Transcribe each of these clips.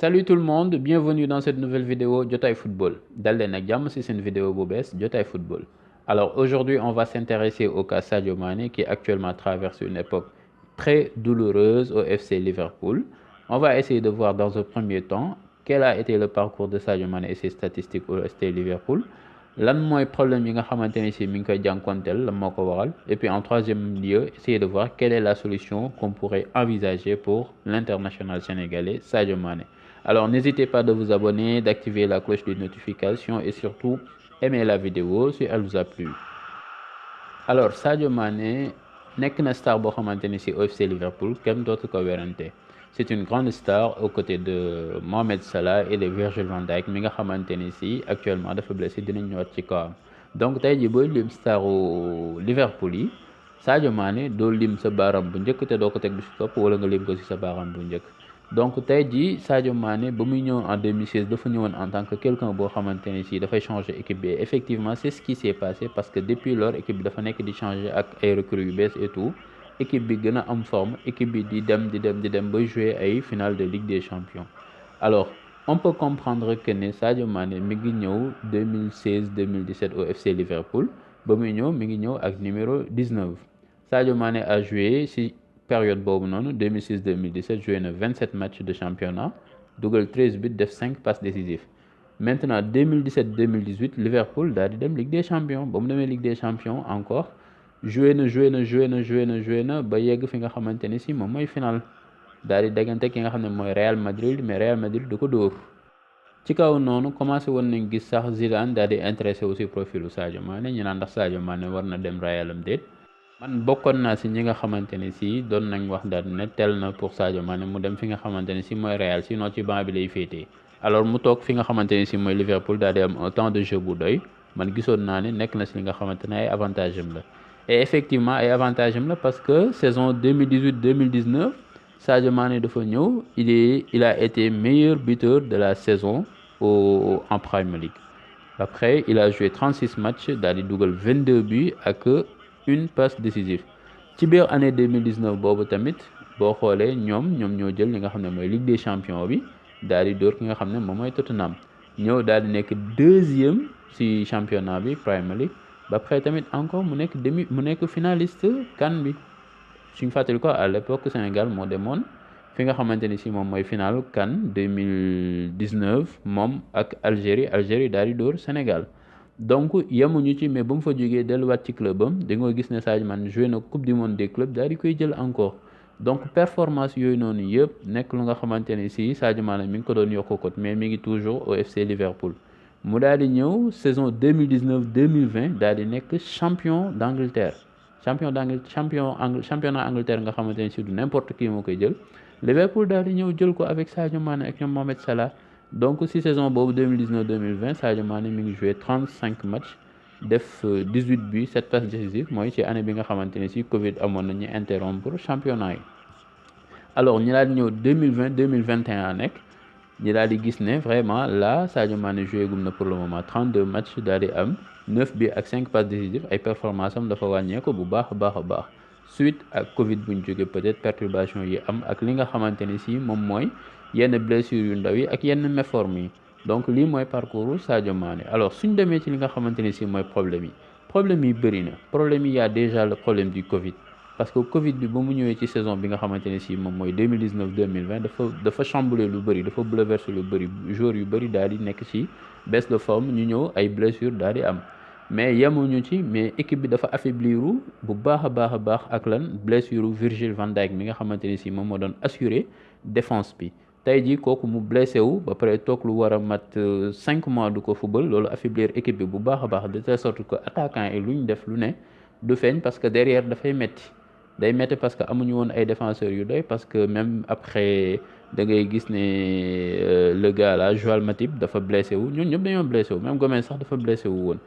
Salut tout le monde, bienvenue dans cette nouvelle vidéo Jotaay Football. dal leen ak jàmm ci seen vidéo bu bees Jotaay Football. Alors aujourd'hui on va s'intéresser au cas Sadio Mané qui actuellement traverse une époque très douloureuse au FC Liverpool. On va essayer de voir dans un premier temps quel a été le parcours de Sadio Mané et ses statistiques au FC Liverpool. Lan mooy problème yi nga xamante ni si mi ngi koy jànkonteel lan moo ko waral et puis en troisième lieu essayer de voir quelle est la solution qu'on pourrait envisager pour l'international sénégalais Sadio Mané. Alors n'hésitez pas de vous abonner, d'activer la cloche de notification et surtout aimer la vidéo si elle vous a plu. Alors Sadio Mané nekk na star boo xamante ni si FC Liverpool kenn dootu ko werante. C'est une grande star aux côtés de Mohamed Salah et de Virgil van Dijk mi nga xamante ni si actuellement dafa blessé dinañ ñëwaat ci kawam. Donc tey jii booy lim staru Liverpool yi Sadio Mané doo lim sa baaraam bu njëkk te doo ko teg bi si topp wala nga lim ko si sa baaraam bu njëkk. Donc tey jii Sadio Mané ba muy ñëw en 2016 dafa ñëwoon en tant que quelqu'un boo xamante ni si dafay changer équipe bi effectivement c'est ce qui s'est passé parce que depuis lors équipe bi dafa nekk di changer ak ay recrues yu bees et tout équipe bi gën a am forme équipe bi di dem ba jouer ay finale de Ligue des Champions. Alors on peut comprendre que ne Sadio Mané mi ngi ñëw 2016 2017 au FC Liverpool ba muy ñëw mi ngi ñëw ak numéro 19 Sadio Mané a joué si période boobu noonu 2006 2017 joué na 27 matchs de championnat dugal 13 buts def 5 passes décisives maintenant 2017 2018 Liverpool daal di dem Ligue des Champions ba mu demee Ligue des Champions encore joué na ba yegg fi nga xamante ni si moom mooy final daal di dagante ki nga xam ne mooy Real Madrid mais Real Madrid du ko dóor ci kaw noonu commencé woon nañ gis sax Zidane daal di intéressé aussi profilu Sadio Mané ñu naan ndax Sadio Mané war na dem Real am déet man bokkoon naa si ñi nga xamante ne si doon nañ wax daal ne tel na pour Sadio Mané mu dem fi nga xamante ne si mooy Real sinon ci banc bi lay féetee alors mu toog fi nga xamante ne si mooy Liverpool daal di am un temps de jeu bu doy man gisoon naa ne nekk na si li nga xamante ne ay avantage am la et effectivement ay avantage am la parce que saison 2018-2019 Sadio Mané dafa ñëw il a été meilleur buteur de la saison en Premier League après il a joué 36 matchs daal di dugal 22 buts ak une passe décisive ci biir année 2019 boobu tamit boo xoolee ñoom ñoo jël li nga xam ne mooy Ligue des Champions bi daal di dóor ki nga xam ne moom mooy Tottenham ñëw daal di nekk deuxième ci championnat bi Premier League ba après tamit encore mu nekk finaliste CAN bi suñu fàttali ko à l'époque Sénégal moo demoon fi nga xamante ni si moom mooy final CAN 2019 moom ak Algérie daal di dóor Sénégal donc yemuñu ci mais ba mu fa jógee delluwaat ci club am da nga gis ne Sadio Mané joué na coupe du monde des clubs daal di koy jël encore donc performance yooyu noonu yëpp nekk lu nga xamante ne si Sadio Mané mi ngi ko doon yokk ko mais mi ngi toujours au FC Liverpool mu daal di ñëw saison 2019-2020 daal di nekk championnat Angleterre nga xamante ne si du n'importe qui moo koy jël Liverpool daal di ñëw jël ko avec Sadio Mané ak ñoom Mohamed Salah donc si saison boobu 2019-2020 Sadio Mané mi ngi joué 35 matchs def 18 buts 7 passes décisives mooy ci année bi nga xamante ne si Covid amoon nañu interrompre championnat yi alors ñu daal di ñëw 2020-2021 nekk ñu daal di gis ne vraiment là Sadio Mané joué gum na pour le moment 32 matchs daal di am 9 buts ak 5 passes décisives ay performance am dafa wàññeeku bu baax a baax suite ak Covid bu ñu jógee peut-être perturbation yi am ak li nga xamante ne si moom mooy yenn blessures yu ndaw yi ak yenn méforme yi donc lii mooy parcours Sadio Mané alors suñ demee ci li nga xamante ne si mooy problème yi bëri na problème yi y a déjà le problème du Covid parce que Covid bi ba mu ñëwee ci saison bi nga xamante ne si moom mooy 2019-2020 dafa chambouler lu bëri dafa bouleverser lu bëri joueurs yu bëri daal di nekk ci baisse de forme ñu ñëw ay blessures daal di am mais yemuñu ci mais équipe bi dafa affaibliru bu baax a baax ak lan blessure Virgil van Dijk mi nga xamante ne si moom moo doon assurer défense bi tey jii kooku mu blessé wu ba pare toog lu war a mat 5 mois du ko football loolu affaiblir équipe bi bu baax a baax de telle sorte que attaquant yi lu ñu def lu ne du feeñ parce que derrière dafay day métti parce que amuñu woon ay défenseurs yu doy parce que même après da ngay gis ne le gars là Joël Matip dafa blessé wu ñun ñëpp dañoo blessé wu même Gomez sax dafa blessé wu woon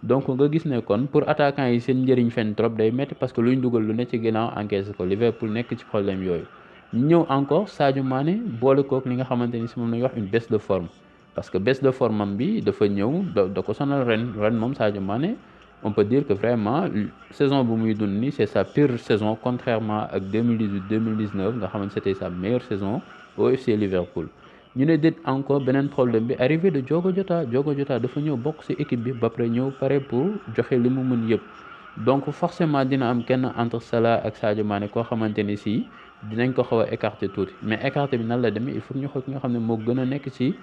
donc nga gis ne kon pour attaquant yi seen njëriñ fenn trop day métti parce que luñ dugal lu ne ci ginnaaw encaissé ko Liverpool nekk ci problème yooyu ñu ñëw encore Sadio Mané boole kook li nga xamante ni si moom la ñuy wax une baisse de forme parce que baisse de forme am bi dafa ñëw da ko sonal ren moom Sadio Mané on peut dire que vraiment saison bu muy dund ni c'est sa pire saison contrairement ak 2018-2019 nga xamante c'était sa meilleure saison au FC Liverpool ñu ne déet encore beneen problème bi arrivé de Diogo Jota dafa ñëw bokk ci équipe bi ba pare ñëw pare pour joxe li mu mën yëpp donc forcément dina am kenn entre Salah ak Sadio Mané koo xamante ni si dinañ ko xaw a écarter tuuti mais écarter bi nan la demee il faut ñu xool ki nga xam ne moo gën a nekk ci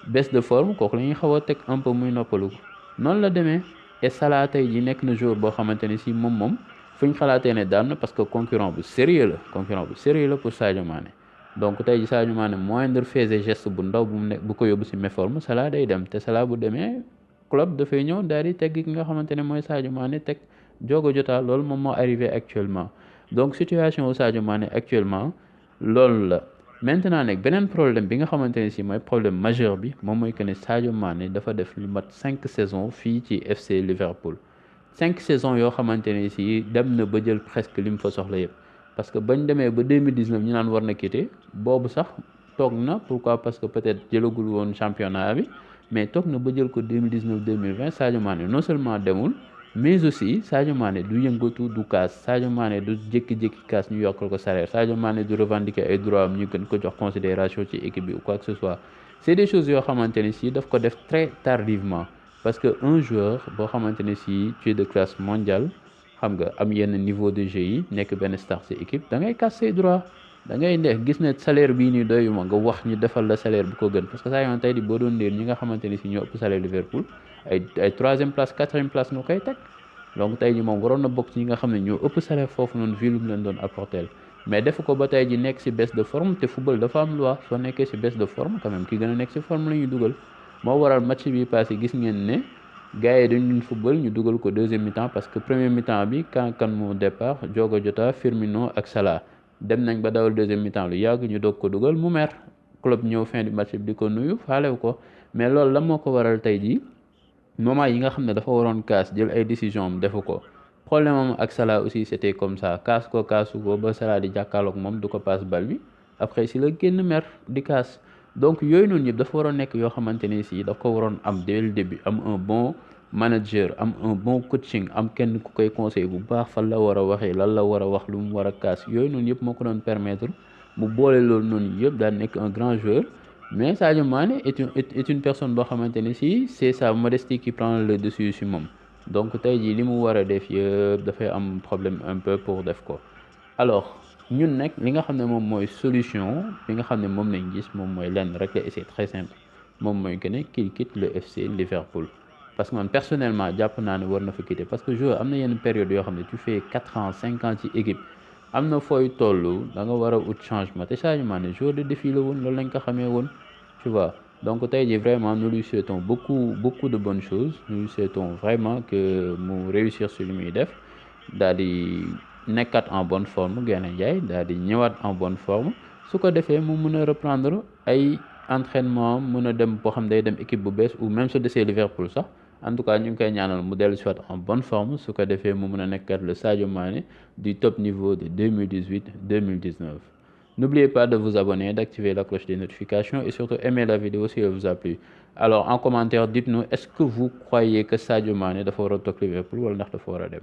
baisse de forme kooku la ñuy xaw a teg un peu muy noppalu noonu la demee et Salah tey ji nekk na joueur boo xamante ni si moom fu ñu xalaatee ne daan na parce que concurrent bu sérieux la pour Sadio Mané donc tey ji Sadio Mané moindre faisait geste bu ndaw bu ko yóbbu ci méforme Salah day dem te Salah bu demee club dafay ñëw daal di teg ki nga xamante ne mooy Sadio Mané teg Diogo Jota loolu moom moo arrivé actuellement donc situation Sadio Mané actuellement loolu la maintenant nag beneen problème bi nga xamante ne si mooy problème majeur bi moom mooy que ne Sadio Mané dafa def lu mat 5 saisons fii ci FC Liverpool 5 saisons yoo xamante ne si dem na ba jël presque li mu fa soxla yëpp parce que bañ demee ba 2019 ñu naan war na quitter boobu sax toog na pourquoi parce que peut-être jëlagul woon championnat bi mais toog na ba jël ko 2019 2020 Sadio Mané non seulement demul mais aussi Sadio Mané du yëngatu du kaas Sadio Mané du jékki-jékki kaas ñu yokkal ko salaire Sadio Mané du revendiquer ay droits am ñu gën ko jox considération ci équipe bi ou quoi que ce soit c'est des choses yoo xamante ne si daf ko def très tardivement parce que un joueur boo xamante ne si tu es de classe mondiale xam nga am yenn niveau de jeu yi nekk benn star ci équipe da ngay casse say droits da ngay ne gis ne salaire bii nii doyuma nga wax ñu defal la salaire bu ko gën parce que saa yoon tey di boo doon leer ñi nga xamante ne si ñoo ëpp salaire Liverpool ay troisième place quatrième place nga koy teg donc tey ji moom waroon na bokk ci ñi nga xam ne ñoo ëpp salaire foofu noonu vu lu mu leen doon apporter mais def ko ba tey ji nekk ci baisse de forme te football dafa am loi soo nekkee ci baisse de forme quand même ki gën a nekk ci forme la ñuy dugal moo waral match bi passé gis ngeen ne gars yi dañu football ñu dugal ko deuxième mi-temps parce que premier mi-temps bi kan moo départ Diogo Jota Firmino ak Salah dem nañ ba dawal deuxième mi-temps lu yàgg ñu doog ko dugal mu mer club ñëw fin du match bi di ko nuyu faalew ko mais loolu la moo ko waral tey ji moment yi nga xam ne dafa waroon kaas jël ay décision am defu ko problème am ak Salah aussi c'était comme ça kaasu ko ba Salah di jàkkaarloog moom du ko passe bal bi après si la génn mer di kaas donc yooyu noonu yëpp dafa waroon nekk yoo xamante ne si daf ko waroon am dès le début am un bon manager am un bon coaching am kenn ku koy conseil bu baax fan la war a waxee lan la war a wax lu mu war a kaas yooyu noonu yëpp moo ko doon permettre mu boole loolu noonu yëpp daan nekk un grand joueur mais Sadio Mané est une personne boo xamante ne si c'est sa modestie qui prend le dessus si moom donc tey jii li mu war a def yëpp dafay am problème un peu pour def ko alors ñun nag li nga xam ne moom mooy solution bi nga xam ne moom lañ gis moom mooy lenn rek la et c'est très simple moom mooy que ne qu'il quitte le FC Liverpool parce que man personnellement jàpp naa ne war na fa quitter parce que joueur am na yenn période yoo xam ne tu fais 4 ans 5 ans ci équipe am na fooy toll da nga war a ut changement te Sadio Mané joueur de défi la woon loolu lañ ko xamee woon tu vois donc tey jii vraiment nous lui souhaitons beaucoup de bonnes choses nous lui souhaitons vraiment que mu réussir sur li muy def daal di nekkat en bonne forme Gana Ndiaye daal di ñëwaat en bonne forme su ko defee mu mun a reprendre ay entraînement mun a dem boo xam day dem équipe bu bees ou même su desee Liverpool sax en tout cas ñu ngi koy ñaanal mu dellu si waat en bonne forme su ko defee mu mun a nekkat le Sadio Mané du top niveau de 2018-2019. N'oubliez pas de vous abonner, d'activer la cloche des notifications et surtout aimer la vidéo si elle vous a plu. Alors en commentaire dites-nous est-ce que vous croyez que Sadio Mané dafa war a toog Liverpool wala ndax dafa war a dem